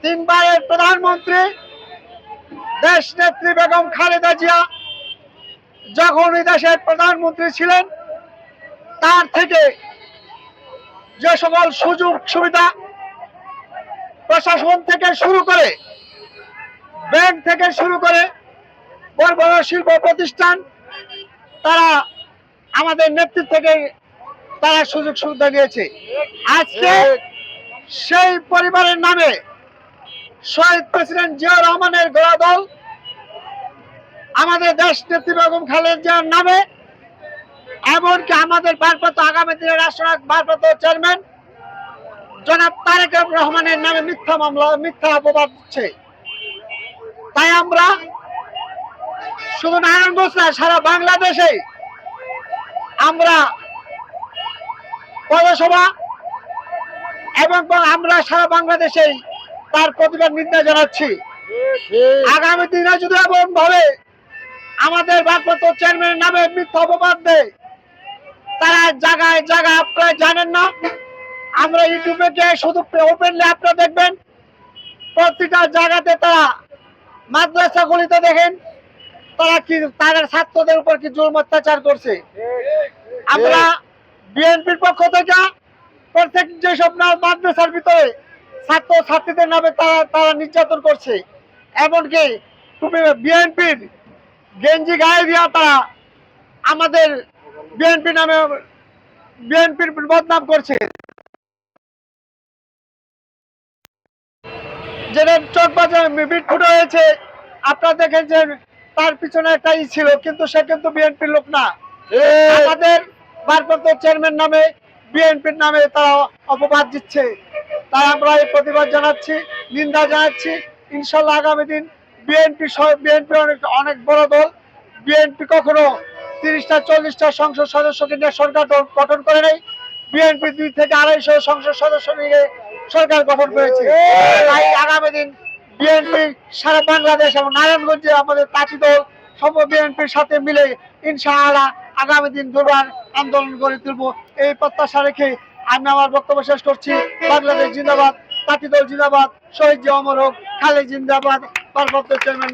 তিনবারের প্রধানমন্ত্রী দেশ নেত্রী বেগম খালেদা জিয়া যখন এই দেশের প্রধানমন্ত্রী ছিলেন, তার থেকে যে সকল সুযোগ সুবিধা প্রশাসন থেকে শুরু করে, ব্যাংক থেকে শুরু করে বড় বড় শিল্প প্রতিষ্ঠান, তারা আমাদের নেতৃত্ব থেকে তারা সুযোগ সুবিধা দিয়েছে। আজকে সেই পরিবারের নামে শহীদ প্রেসিডেন্ট জিয়াউর রহমানের গোড়া দল আমাদের দেশ নেত্রী বেগম খালেদা জিয়ার নামে, এমনকি আমাদের ভারপ্রাপ্ত আগামী দিনের রাষ্ট্রনায়ক ভারপ্রাপ্ত চেয়ারম্যান জনাব তারেক রহমানের নামে মিথ্যা মামলা, মিথ্যা অপবাদ দিচ্ছে। তাই আমরা শুধু নারায়ণগঞ্জ না, সারা বাংলাদেশে আমরা পৌরসভা এবং আমরা সারা বাংলাদেশেই তার প্রতিবাদ নিন্দা জানাচ্ছি। আগামী দিনে যদি এমন ভাবে আমাদের ভারপ্রাপ্ত চেয়ারম্যানের নামে মিথ্যা অপবাদ দেয়, তারা জায়গায় জায়গায় আপনারা জানেন না, আমরা ইউটিউবে গিয়ে শুধু ওপেনলি আপনারা দেখবেন প্রতিটা জায়গাতে তারা মাদ্রাসাগুলিতে দেখেন তারা কি তাদের ছাত্রদের উপর কি জুলুম অত্যাচার করছে। আমরা বিএনপির পক্ষ থেকে প্রত্যেক যেসব মাদ্রাসার ভিতরে ছাত্র ছাত্রীদের নামে তারা নির্যাতন করছে, এমনকি বিএনপির গেঞ্জি গায়ে দিয়া তারা আমাদের বিএনপি নামে বিএনপির বদনাম করছে। যেটা চকবাজার বিটফুট হয়েছে, আপনারা দেখেছেন তার পিছনে একটা ছিল, কিন্তু সে কিন্তু বিএনপির লোক না। আমাদের ভারপ্রাপ্ত চেয়ারম্যান নামে বিএনপির নামে তারা অপবাদ দিচ্ছে। তাই আমরা এই প্রতিবাদ জানাচ্ছি, নিন্দা জানাচ্ছি। ইনশাল্লাহ আগামী দিন বিএনপি অনেক বড় দল। বিএনপি কখনো 30টা 40টা সংসদ সদস্যকে নিয়ে সরকার গঠন করে নাই। বিএনপি 2 থেকে 250 সংসদ সদস্য নিয়ে সরকার গঠন করেছে। তাই আগামী দিন বিএনপি সারা বাংলাদেশ এবং নারায়ণগঞ্জে আমাদের পার্টি দল সব বিএনপির সাথে মিলে ইনশাআল্লাহ আগামী দিন দুর্বার আন্দোলন গড়ে তুলব, এই প্রত্যাশা রেখে আমি আমার বক্তব্য শেষ করছি। বাংলাদেশ জিন্দাবাদ, পার্টি দল জিন্দাবাদ, শহীদ জিয়া অমর হোক, খালেদ জিন্দাবাদ, ভারপ্রাপ্ত চেয়ারম্যান